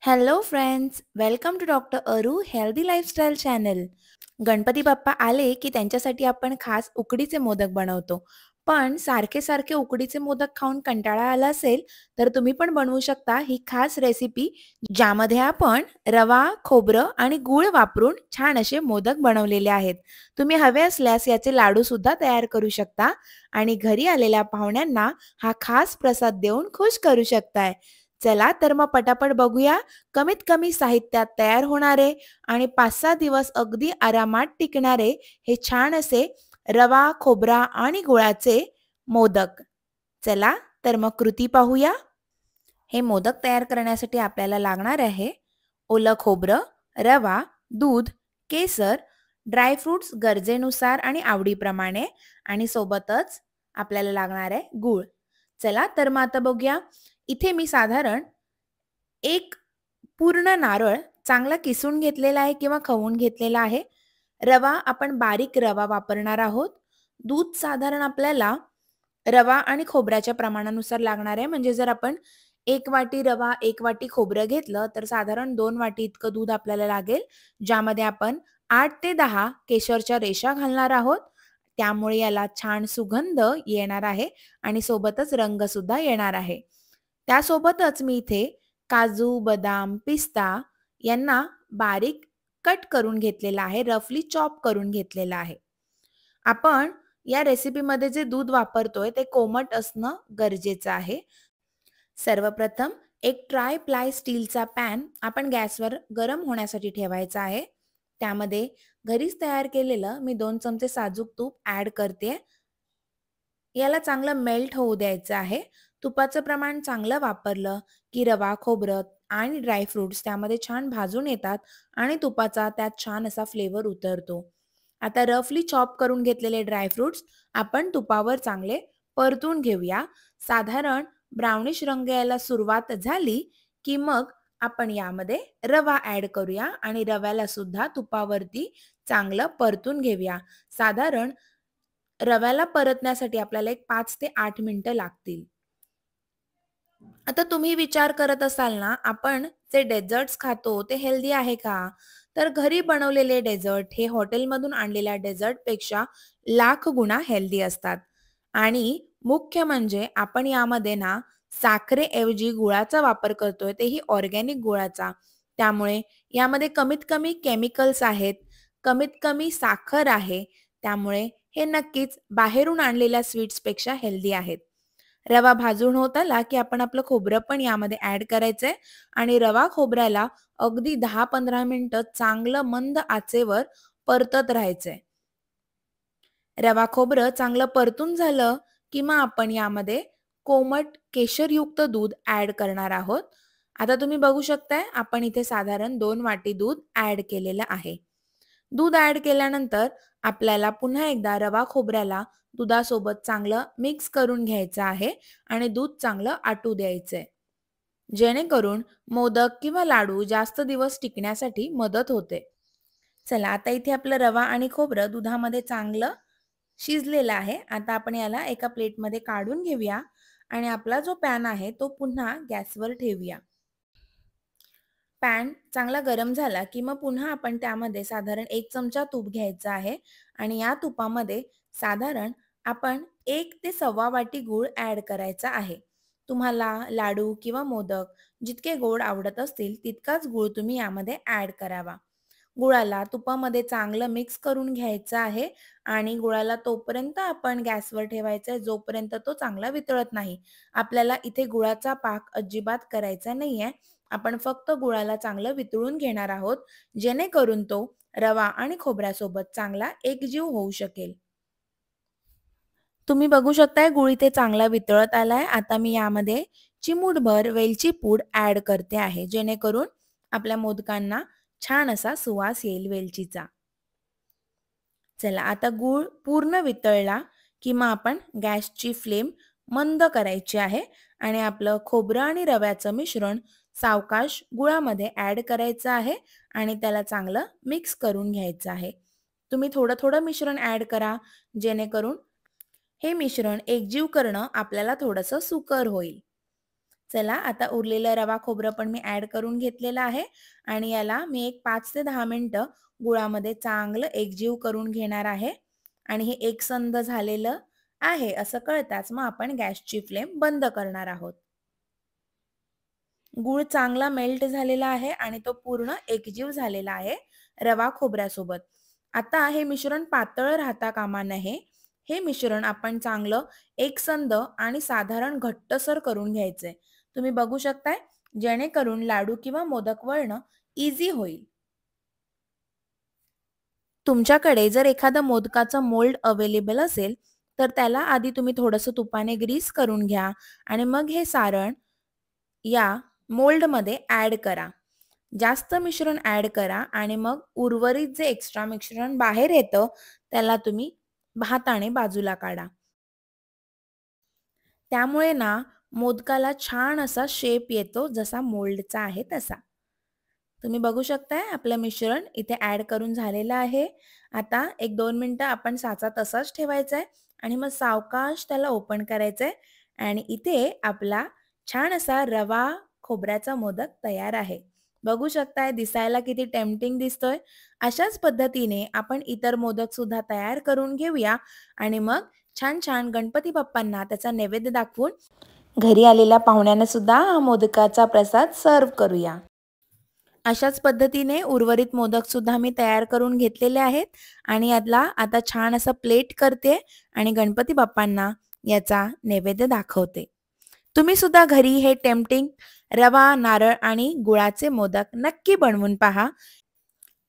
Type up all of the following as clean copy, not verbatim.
Hello friends, welcome to doctor Aru healthy lifestyle channel. Ganpati Bappa आले की त्यांच्यासाठी आपण खास उकडीचे मोदक बनवतो. पण सारखे सारखे उकडीचे मोदक खाऊन कंटाळा आला असेल, तर तुम्ही पण बनवू शकता ही खास रेसिपी, ज्यामध्ये आपण रवा, खोबरं आणि गूळ वापरून छान असे मोदक बनवलेले आहेत. तुम्ही हवे असल्यास याचे लाडू सुद्धा तयार करू शकता आणि घरी आलेल्या पाहुण्यांना हा खास प्रसाद देऊन खुश करू शकताय. चला तर मग पटापट बघूया कमीत कमी साहित्यात तयार होणारे आणि 5-6 दिवस अगदी आरामात टिकणारे हे छान असे रवा, खोबरा आणि गुळाचे मोदक. चला तर मग कृती पाहूया. हे मोदक तयार करण्यासाठी आपल्याला लागणार आहे ओलं खोबरं, रवा, दूध, केसर, ड्रायफ्रुट्स गरजेनुसार आणि आवडीप्रमाणे आणि सोबतच आपल्याला लागणार आहे गूळ. चला तर मग आता बघूया. इथे मी साधारण एक पूर्ण नारळ चांगला किसून घेतलेला आहे किंवा खवून घेतलेला आहे. रवा आपण बारीक रवा वापरणार आहोत. दूध साधारण आपल्याला रवा आणि खोबऱ्याच्या प्रमाणानुसार लागणार आहे. म्हणजे जर आपण 1 वाटी रवा, 1 वाटी खोबरं घेतलं, तर साधारण 2 वाटी इतकं दूध आपल्याला लागेल, ज्यामध्ये आपण 8 ते 10 केशरच्या रेषा घालणार आहोत. त्यामुळे याला छान सुगंध येणार आहे आणि सोबतच रंगसुद्धा येणार आहे. त्यासोबतच मी इथे काजू, बदाम, पिस्ता यांना बारीक कट करून घेतलेला आहे, रफली चॉप करून घेतलेला आहे. आपण या रेसिपीमध्ये जे दूध वापरतोय ते कोमट असणं गरजेचं आहे. सर्वप्रथम एक ट्राय प्लाय स्टीलचा पॅन आपण गॅसवर गरम होण्यासाठी ठेवायचा आहे. त्यामध्ये घरीच तयार केलेलं मी 2 चमचे साजूक तूप ॲड करते. याला चांगलं मेल्ट होऊ द्यायचं आहे. तुपाचं प्रमाण चांगलं वापरलं की रवा, खोबरं आणि ड्रायफ्रुट्स त्यामध्ये छान भाजून येतात आणि तुपाचा त्यात छान असा फ्लेवर उतरतो. आता रफली चॉप करून घेतलेले ड्रायफ्रुट्स आपण तुपावर चांगले परतून घेऊया. साधारण ब्राउनिश रंग यायला सुरुवात झाली की मग आपण यामध्ये रवा ॲड करूया आणि रव्याला सुद्धा तुपावरती चांगलं परतून घेऊया. साधारण रव्याला परतण्यासाठी आपल्याला एक 5 ते 8 मिनिटं लागतील. आता तुम्ही विचार करत असाल ना, आपण जे डेझर्ट्स खातो ते हेल्दी आहे का? तर घरी बनवलेले डेझर्ट हे हॉटेलमधून आणलेल्या डेझर्टपेक्षा लाख गुणा हेल्दी असतात. आणि मुख्य म्हणजे आपण यामध्ये ना साखरेऐवजी गुळाचा वापर करतोय, तेही ऑर्गॅनिक गुळाचा. त्यामुळे यामध्ये कमीत कमी केमिकल्स आहेत, कमीत कमी साखर आहे. त्यामुळे हे नक्कीच बाहेरून आणलेल्या स्वीट्सपेक्षा हेल्दी आहेत. रवा भाजून होत आला, की आपण आपलं खोबरं पण यामध्ये ॲड करायचंय आणि रवा खोबऱ्याला अगदी 10-15 मिनिटं चांगलं मंद आचेवर परतत राहायचंय. रवा खोबरं चांगलं परतून झालं, की मग आपण यामध्ये कोमट केशरयुक्त दूध ॲड करणार आहोत. आता तुम्ही बघू शकताय आपण इथे साधारण 2 वाटी दूध ॲड केलेलं आहे. दूध ॲड केल्यानंतर आपल्याला पुन्हा एकदा रवा खोबऱ्याला दुधासोबत चांगलं मिक्स करून घ्यायचं आहे आणि दूध चांगलं आटू द्यायचंय. जेणेकरून मोदक किंवा लाडू जास्त दिवस टिकण्यासाठी मदत होते. चला आता इथे आपलं रवा आणि खोबरं दुधामध्ये चांगलं शिजलेलं आहे. आता आपण याला एका प्लेटमध्ये काढून घेऊया आणि आपला जो पॅन आहे तो पुन्हा गॅसवर ठेवूया. पॅन चांगला गरम झाला की मग पुन्हा आपण त्यामध्ये साधारण 1 चमचा तूप घ्यायचा आहे आणि या तुपामध्ये साधारण आपण 1 ते सव्वा वाटी गूळ ॲड करायचा आहे. तुम्हाला लाडू किंवा मोदक जितके गोड आवडत असतील तितकाच गूळ तुम्ही यामध्ये ॲड करावा. गुळाला तुपामध्ये चांगलं मिक्स करून घ्यायचं आहे आणि गुळाला तोपर्यंत आपण गॅसवर ठेवायचा आहे जोपर्यंत तो चांगला वितळत नाही. आपल्याला इथे गुळाचा पाक अजिबात करायचा नाहीये. आपण फक्त गुळाला चांगलं वितळून घेणार आहोत, जेणेकरून तो रवा आणि खोबऱ्यासोबत चांगला एकजीव होऊ शकेल. तुम्ही बघू शकताय गूळ इथे चांगला वितळत आलाय. आता मी यामध्ये चिमूटभर वेलची पूड ॲड करते आहे, जेणेकरून आपल्या मोदकांना छान असा सुवास येईल वेलचीचा. चला आता गूळ पूर्ण वितळला की मग आपण गॅसची फ्लेम मंद करायची आहे आणि आपलं खोबरं आणि रव्याचं मिश्रण सावकाश गुळामध्ये ॲड करायचं आहे आणि त्याला चांगलं मिक्स करून घ्यायचं आहे. तुम्ही थोडं थोडं मिश्रण ॲड करा, जेणेकरून हे मिश्रण एकजीव करणं आपल्याला थोडंसं सुकर होईल. चला आता उरलेलं रवा खोबरं पण मी ॲड करून घेतलेलं आहे आणि याला मी एक 5 ते 10 मिनिटं गुळामध्ये चांगलं एकजीव करून घेणार आहे आणि हे एकसंध झालेलं आहे असं कळताच मग आपण गॅसची फ्लेम बंद करणार आहोत. गूळ चांगला मेल्ट झालेला आहे आणि तो पूर्ण एकजीव झालेला आहे रवा खोबऱ्यासोबत. आता हे मिश्रण पातळ राहता कामा नये. हे मिश्रण आपण चांगलं एकसंध आणि साधारण घट्टसर करून घ्यायचंय. तुम्ही बघू शकताय जेणेकरून लाडू किंवा मोदक वळणं इझी होईल. तुमच्याकडे जर एखादं मोदकाचं मोल्ड अवेलेबल असेल, तर त्याला आधी तुम्ही थोडंसं तुपाने ग्रीस करून घ्या आणि मग हे सारण या मोल्डमध्ये ॲड करा. जास्त मिश्रण ॲड करा आणि मग उर्वरित जे एक्स्ट्रा मिश्रण बाहेर येतं, त्याला तुम्ही हाताने बाजूला काढा. त्यामुळे ना मोदकाला छान असा शेप येतो, जसा मोल्डचा आहे तसा. तुम्ही बघू शकताय आपलं मिश्रण इथे ॲड करून झालेलं आहे. आता 1-2 मिनिटं आपण साचा तसाच ठेवायचा आहे आणि मग सावकाश त्याला ओपन करायचं आहे आणि इथे आपला छान असा रवा खोबऱ्याचा मोदक तयार आहे. बघू शकताय दिसायला किती टेम्प्टिंग दिसतोय. अशाच पद्धतीने आपण इतर मोदक सुद्धा तयार करून घेऊया आणि मग छान-छान गणपती बाप्पांना त्याचा नैवेद्य दाखवून घरी आलेल्या पाहुण्यांना सुद्धा हा मोदकाचा प्रसाद सर्व्ह करूया. अशाच पद्धतीने उर्वरित मोदक सुद्धा मी तयार करून घेतलेले आहेत आणि यातला आता छान असा प्लेट करते आणि गणपती बाप्पांना याचा नैवेद्य दाखवते. तुम्ही सुद्धा घरी हे टेम्प्टिंग रवा, नारळ आणि गुळाचे मोदक नक्की बनवून पहा.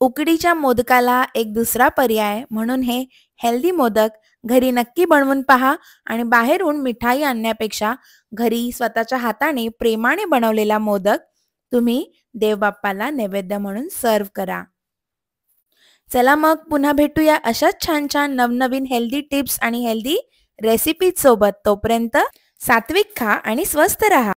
उकडीच्या मोदकाला एक दुसरा पर्याय म्हणून हे हेल्दी मोदक घरी नक्की बनवून पहा आणि बाहेरून मिठाई आणण्यापेक्षा घरी स्वतःच्या हाताने प्रेमाने बनवलेला मोदक तुम्ही देवबाप्पाला नैवेद्य म्हणून सर्व्ह करा. चला मग पुन्हा भेटूया अशाच छान-छान नवनवीन हेल्दी टिप्स आणि हेल्दी रेसिपीज सोबत. तोपर्यंत सात्विक खा आणि स्वस्थ राहा.